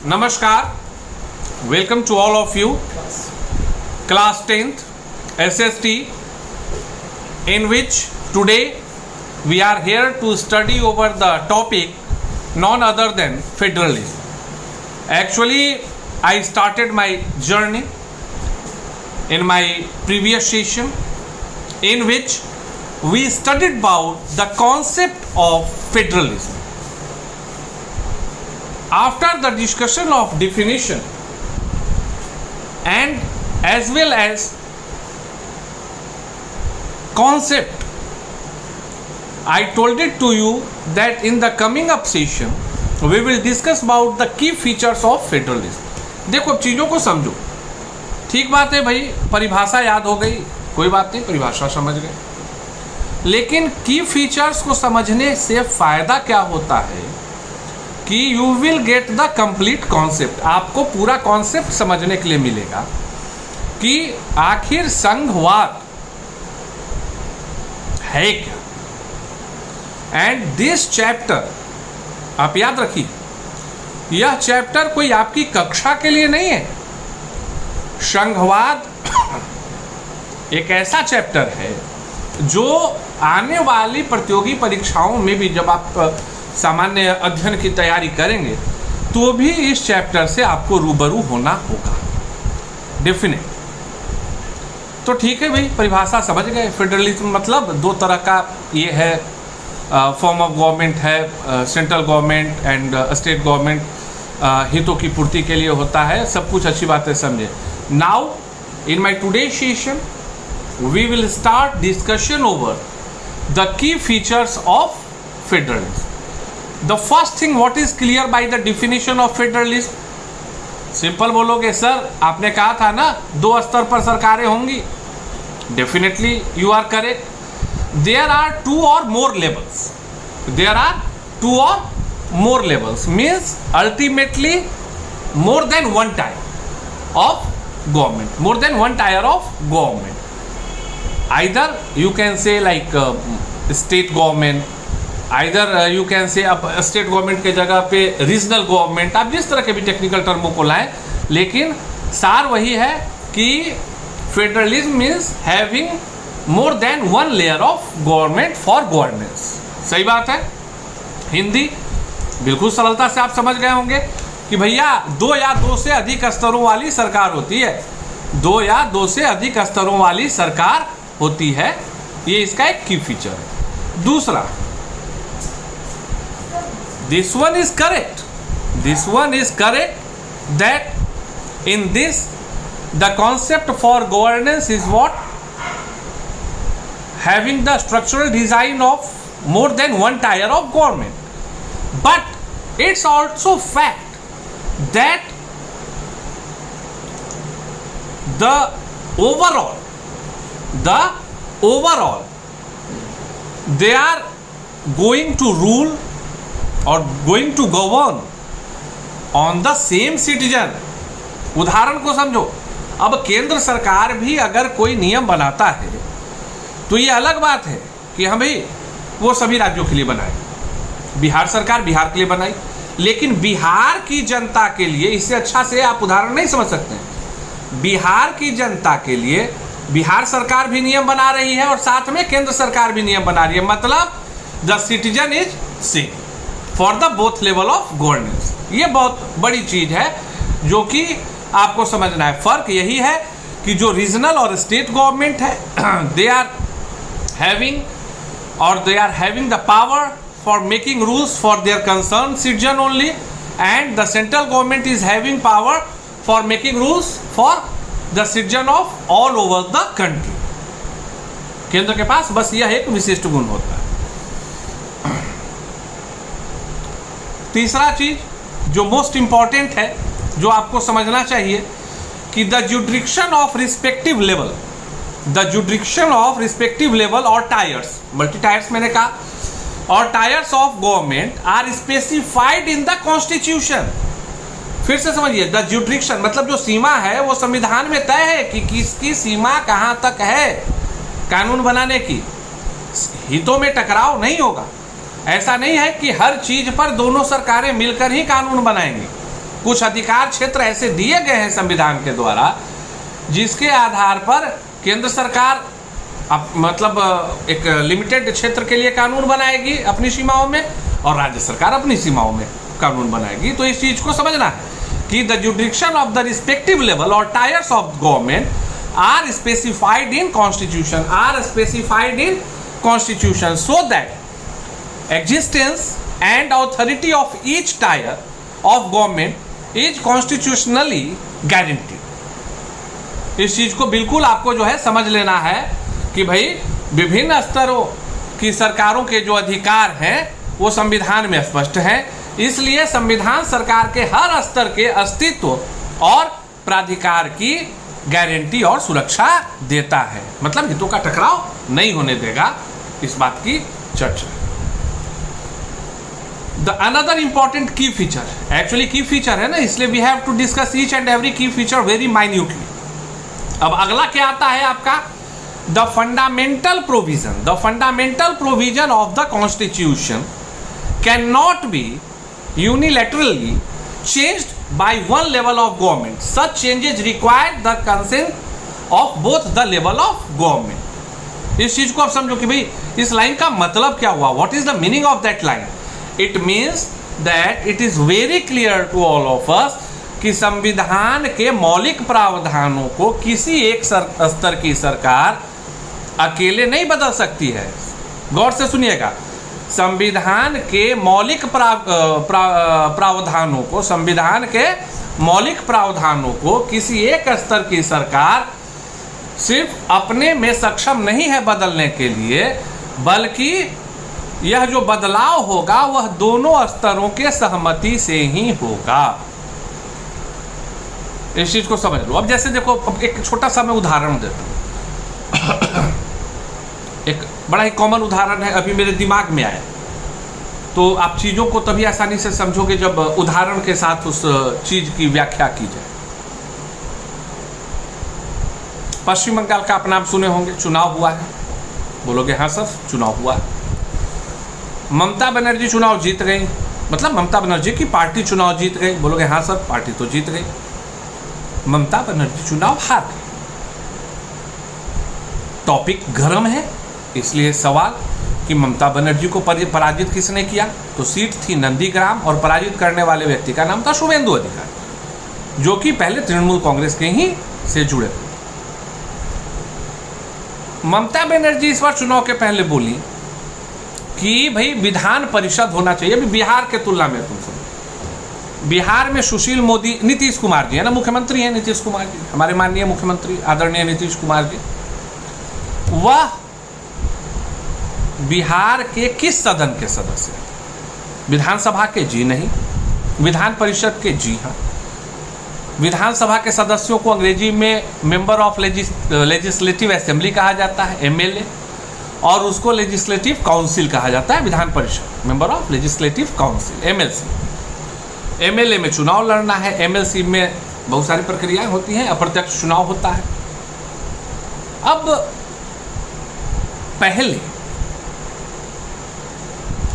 Namaskar, welcome to all of you. Class 10th SST, in which today we are here to study over the topic none other than federalism. Actually, I started my journey in my previous session, in which we studied about the concept of federalism. After the discussion of definition and as well as concept, I told it to you that in the coming up session we will discuss about the key features of federalism. देखो अब चीज़ों को समझो, ठीक बात है भाई, परिभाषा याद हो गई, कोई बात नहीं, परिभाषा समझ गए, लेकिन की फीचर्स को समझने से फायदा क्या होता है कि you will get the complete concept. आपको पूरा कॉन्सेप्ट समझने के लिए मिलेगा कि आखिर संघवाद है क्या. एंड दिस चैप्टर, आप याद रखिए, यह चैप्टर कोई आपकी कक्षा के लिए नहीं है. संघवाद एक ऐसा चैप्टर है जो आने वाली प्रतियोगी परीक्षाओं में भी जब आप सामान्य अध्ययन की तैयारी करेंगे तो भी इस चैप्टर से आपको रूबरू होना होगा, डेफिनेट. तो ठीक है भाई, परिभाषा समझ गए. फेडरलिज्म मतलब दो तरह का ये है, फॉर्म ऑफ गवर्नमेंट है, central government and state government, हितों की पूर्ति के लिए होता है. सब कुछ अच्छी बात है, समझे. Now in my today session we will start discussion over the key features of federalism. The first thing, what is clear by the definition of federalism? Simple बोलोगे सर, आपने कहा था ना दो स्तर पर सरकारें होंगी. Definitely you are correct. There are two or more levels. There are two or more levels means ultimately more than one tier of government. More than one tier of government. Either you can say like state government, either you can say अब state government के जगह पे regional government, आप जिस तरह के भी technical टर्मों को लाएं, लेकिन सार वही है कि federalism means having more than one layer of government for governance. सही बात है. हिंदी बिल्कुल सरलता से आप समझ गए होंगे कि भैया दो या दो से अधिक स्तरों वाली सरकार होती है. दो या दो से अधिक स्तरों वाली सरकार होती है, ये इसका एक की फीचर है. दूसरा, this one is correct that in this the concept for governance is what? Having the structural design of more than one tier of government. But it's also fact that the overall they are going to rule or going to govern on the same citizen. उदाहरण को समझो. अब केंद्र सरकार भी अगर कोई नियम बनाता है तो ये अलग बात है कि हम भाई वो सभी राज्यों के लिए बनाए. बिहार सरकार बिहार के लिए बनाई, लेकिन बिहार की जनता के लिए, इससे अच्छा से आप उदाहरण नहीं समझ सकते हैं. बिहार की जनता के लिए बिहार सरकार भी नियम बना रही है और साथ में केंद्र सरकार भी नियम बना रही है. मतलब the citizen is same for the both level of governance. ये बहुत बड़ी चीज है जो कि आपको समझना है. फर्क यही है कि जो रीजनल और स्टेट गवर्नमेंट है, they are having the power for making rules for their concern citizen only, and the central government is having power for making rules for the citizen of all over the country. केंद्र के पास बस यह एक विशिष्ट गुण होता है. तीसरा चीज जो मोस्ट इंपॉर्टेंट है, जो आपको समझना चाहिए कि the jurisdiction of respective level और टायर्स, मल्टी टायर्स मैंने कहा, और tiers of government are specified in the constitution. फिर से समझिए, द जुडिक्शन मतलब जो सीमा है वो संविधान में तय है कि किसकी सीमा कहाँ तक है कानून बनाने की. हितों में टकराव नहीं होगा. ऐसा नहीं है कि हर चीज पर दोनों सरकारें मिलकर ही कानून बनाएंगी. कुछ अधिकार क्षेत्र ऐसे दिए गए हैं संविधान के द्वारा जिसके आधार पर केंद्र सरकार मतलब एक लिमिटेड क्षेत्र के लिए कानून बनाएगी अपनी सीमाओं में और राज्य सरकार अपनी सीमाओं में कानून बनाएगी। तो इस चीज को समझना है कि the jurisdiction of the respective level और tiers of government are specified in constitution so that existence and authority of each tier of government is constitutionally guaranteed. इस चीज को बिल्कुल आपको जो है समझ लेना है कि भाई विभिन्न स्तरों की सरकारों के जो अधिकार हैं वो संविधान में स्पष्ट हैं, इसलिए संविधान सरकार के हर स्तर के अस्तित्व और प्राधिकार की गारंटी और सुरक्षा देता है, मतलब हितों का टकराव नहीं होने देगा। इस बात की चर्चा। The another important key feature, actually key feature है ना, इसलिए we have to discuss each and every key feature very minutely. अब अगला क्या आता है आपका, the fundamental provision of the constitution can not be unilaterally changed by one level of government. Such changes require the consent of both the level of government. इस चीज को आप समझो कि भाई इस लाइन का मतलब क्या हुआ, what is the meaning of that line? It means that it is very clear to all of us कि संविधान के मौलिक प्रावधानों को किसी एक स्तर की सरकार अकेले नहीं बदल सकती है। गौर से सुनिएगा, संविधान के मौलिक प्रावधानों को किसी एक स्तर की सरकार सिर्फ अपने में सक्षम नहीं है बदलने के लिए, बल्कि यह जो बदलाव होगा वह दोनों स्तरों के सहमति से ही होगा। इस चीज को समझ लो। अब जैसे देखो, अब एक छोटा सा मैं उदाहरण देता हूं। एक बड़ा ही कॉमन उदाहरण है, अभी मेरे दिमाग में आया, तो आप चीज़ों को तभी आसानी से समझोगे जब उदाहरण के साथ उस चीज़ की व्याख्या की जाए। पश्चिम बंगाल का आप नाम सुने होंगे, चुनाव हुआ है, बोलोगे हाँ सर चुनाव हुआ है। ममता बनर्जी चुनाव जीत गई, मतलब ममता बनर्जी की पार्टी चुनाव जीत गई, बोलोगे हाँ सर पार्टी तो जीत गई। ममता बनर्जी चुनाव हार गई। टॉपिक गर्म है, इसलिए सवाल कि ममता बनर्जी को पराजित किसने किया, तो सीट थी नंदीग्राम और पराजित करने वाले व्यक्ति का नाम था शुभेंदु अधिकारी, जो कि पहले तृणमूल कांग्रेस के ही से जुड़े। ममता बनर्जी इस बार चुनाव के पहले बोली कि भाई विधान परिषद होना चाहिए। अभी बिहार के तुलना में तुम सुनो, बिहार में सुशील मोदी, नीतीश कुमार जी है ना मुख्यमंत्री हैं, नीतीश कुमार जी हमारे माननीय मुख्यमंत्री आदरणीय नीतीश कुमार जी, वह बिहार के किस सदन के सदस्य? विधानसभा के? जी नहीं। विधान परिषद के? जी हाँ। विधानसभा के सदस्यों को अंग्रेजी में मेंबर ऑफ लेजिस्लेटिव असेंबली कहा जाता है, एमएलए, और उसको लेजिस्लेटिव काउंसिल कहा जाता है Vidhan Parishad, member of legislative council, MLC. MLA में चुनाव लड़ना है, एमएलसी में बहुत सारी प्रक्रियाएं होती हैं, अप्रत्यक्ष चुनाव होता है। अब पहले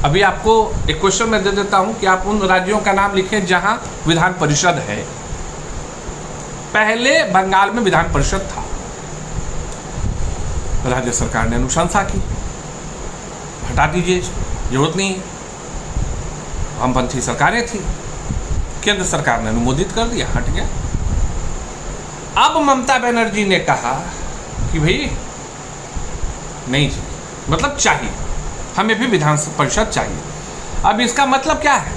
अभी आपको एक क्वेश्चन मैं दे देता हूं कि आप उन राज्यों का नाम लिखें जहां विधान परिषद है। पहले बंगाल में विधान परिषद था, राज्य सरकार ने अनुशंसा की, हटा दीजिए, जरूरत नहीं है, वामपंथी सरकारें थी, केंद्र सरकार ने अनुमोदित कर दिया, हट गया। अब ममता बनर्जी ने कहा कि भाई नहीं चाहिए, मतलब चाहिए, हमें भी विधान परिषद चाहिए। अब इसका मतलब क्या है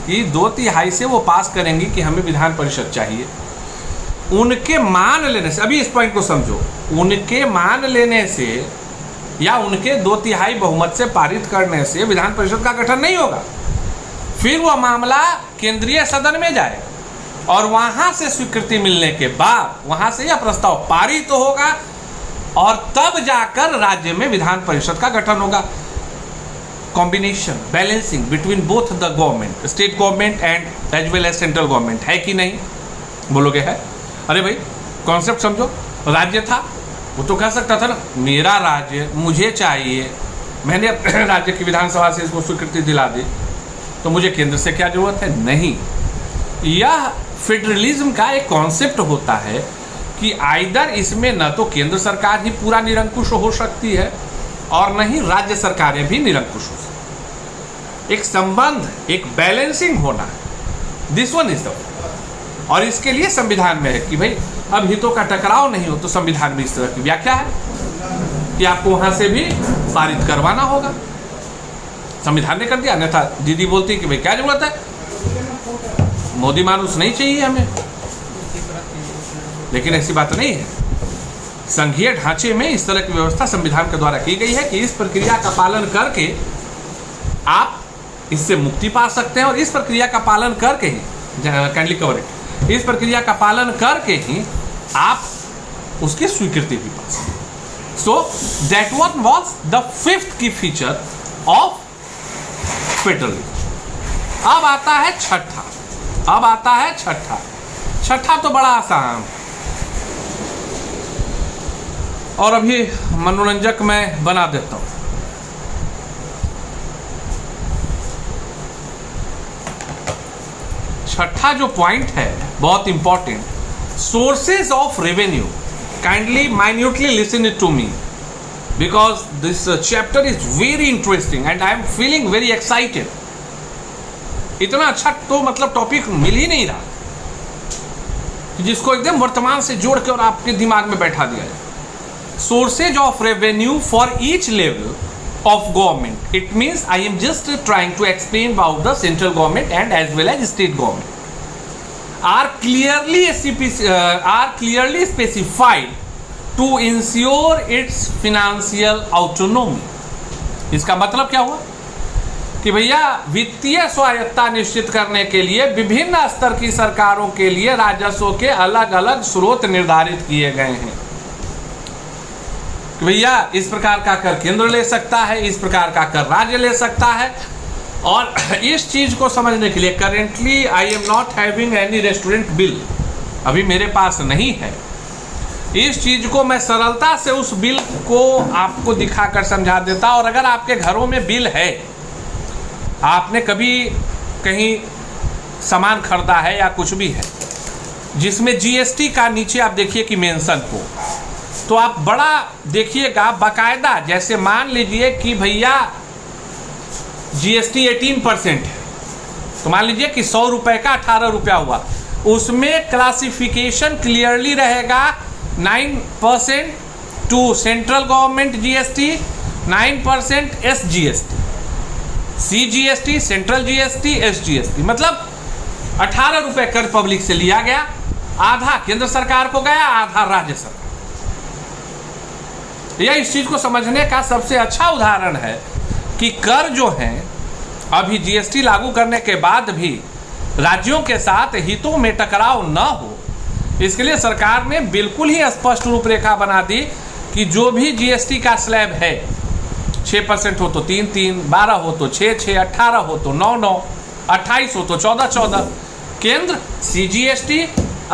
कि 2/3 से वो पास करेंगी कि हमें विधान परिषद चाहिए। उनके मान लेने से, अभी इस पॉइंट को समझो, उनके मान लेने से या उनके 2/3 बहुमत से पारित करने से विधान परिषद का गठन नहीं होगा। फिर वह मामला केंद्रीय सदन में जाए और वहां से स्वीकृति मिलने के बाद वहां से यह प्रस्ताव पारित तो होगा और तब जाकर राज्य में विधान परिषद का गठन होगा। Combination, balancing between both the government, state government and as well as central government, है कि नहीं? बोलोगे है। अरे भाई कॉन्सेप्ट समझो, राज्य था, वो तो कह सकता था ना मेरा राज्य मुझे चाहिए, मैंने अपने राज्य की विधानसभा से इसको स्वीकृति दिला दी, तो मुझे केंद्र से क्या जरूरत है? नहीं। यह फेडरलिज्म का एक कॉन्सेप्ट होता है कि आइदर इसमें न तो केंद्र सरकार ही पूरा निरंकुश हो सकती है और न ही राज्य सरकारें भी निरंकुश हो सकती। एक संबंध, एक बैलेंसिंग होना है, दिस वन इज द। और इसके लिए संविधान में है कि भाई अब हितों का टकराव नहीं हो, तो संविधान में इस तरह की व्याख्या है कि आपको वहां से भी पारित करवाना होगा। संविधान ने कर दिया, अन्यथा दीदी बोलती कि भाई क्या जरूरत है, मोदी मानुस नहीं चाहिए हमें। लेकिन ऐसी बात नहीं है। संघीय ढांचे में इस तरह की व्यवस्था संविधान के द्वारा की गई है कि इस प्रक्रिया का पालन करके आप इससे मुक्ति पा सकते हैं, और इस प्रक्रिया का पालन करके ही, काइंडली कवर इट, इस प्रक्रिया का पालन करके ही आप उसकी स्वीकृति भी पा सकते हैं। So that one was the fifth की फीचर ऑफ फेडरलिज्म। अब आता है छठा। अब आता है छठा। छठा तो बड़ा आसान और अभी मनोरंजक मैं बना देता हूं। छठा जो पॉइंट है बहुत important, sources of revenue. Kindly minutely listen it to me because this chapter is very interesting and I am feeling very excited. इतना अच्छा तो मतलब टॉपिक मिल ही नहीं रहा जिसको एकदम वर्तमान से जोड़ के और आपके दिमाग में बैठा दिया जाए। Sources of revenue for each level of government. It means I am just trying to explain about the central government and as well as state government are clearly specified to ensure its financial autonomy. इसका मतलब क्या हुआ कि भैया वित्तीय स्वायत्तता निश्चित करने के लिए विभिन्न स्तर की सरकारों के लिए राजस्व के अलग अलग स्रोत निर्धारित किए गए हैं। भैया इस प्रकार का कर केंद्र ले सकता है, इस प्रकार का कर राज्य ले सकता है। और इस चीज को समझने के लिए currently I am not having any restaurant bill, अभी मेरे पास नहीं है। इस चीज को मैं सरलता से उस बिल को आपको दिखाकर समझा देता। और अगर आपके घरों में बिल है, आपने कभी कहीं सामान खरीदा है या कुछ भी है जिसमें जीएसटी का नीचे आप देखिए कि मेंशन हो, तो आप बड़ा देखिएगा बाकायदा। जैसे मान लीजिए कि भैया जीएसटी 18% है, तो मान लीजिए कि 100 रुपए का 18 रुपया हुआ, उसमें क्लासिफिकेशन क्लियरली रहेगा 9% to central government GST, 9% SGST, CGST, central GST, SGST. मतलब 18 रुपए कर पब्लिक से लिया गया, आधा केंद्र सरकार को गया, आधा राज्य सरकार। यह इस चीज को समझने का सबसे अच्छा उदाहरण है कि कर जो है अभी जीएसटी लागू करने के बाद भी राज्यों के साथ हितों में टकराव न हो, इसके लिए सरकार ने बिल्कुल ही स्पष्ट रूपरेखा बना दी कि जो भी जीएसटी का स्लैब है 6% हो तो 3-3, 12 हो तो 6-6, 18 हो तो 9-9, 28 हो तो 14-14, केंद्र सीजीएसटी,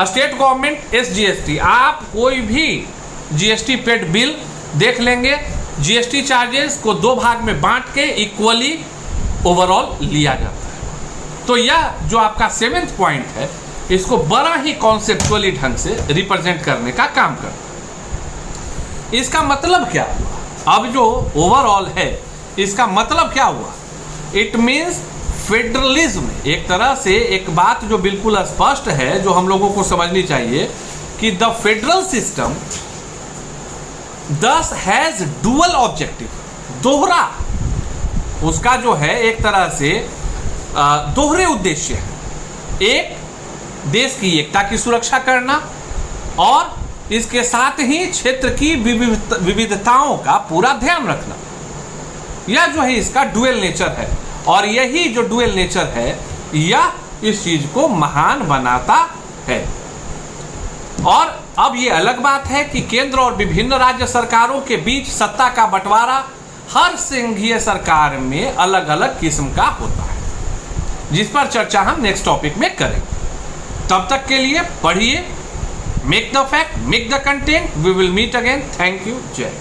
स्टेट गवर्नमेंट एसजीएसटी। आप कोई भी जीएसटी पेड बिल देख लेंगे, जीएसटी चार्जेस को 2 भाग में बांट के इक्वली ओवरऑल लिया जाता है। तो यह जो आपका 7th पॉइंट है, इसको बड़ा ही कॉन्सेप्चुअली ढंग से रिप्रेजेंट करने का काम करता है। इसका मतलब क्या हुआ? अब जो ओवरऑल है इसका मतलब क्या हुआ? इट मीन्स फेडरलिज्म, एक तरह से एक बात जो बिल्कुल स्पष्ट है, जो हम लोगों को समझनी चाहिए कि द फेडरल सिस्टम दस हैज डुअल ऑब्जेक्टिव, दोहरा उसका जो है एक तरह से दोहरे उद्देश्य है। एक देश की एकता की सुरक्षा करना और इसके साथ ही क्षेत्र की विविधताओं का पूरा ध्यान रखना। यह जो है इसका डुअल नेचर है, और यही जो डुअल नेचर है यह इस चीज को महान बनाता है। और अब ये अलग बात है कि केंद्र और विभिन्न राज्य सरकारों के बीच सत्ता का बंटवारा हर संघीय सरकार में अलग अलग किस्म का होता है, जिस पर चर्चा हम नेक्स्ट टॉपिक में करेंगे। तब तक के लिए पढ़िए, make the fact, make the content. We will meet again. Thank you. जय।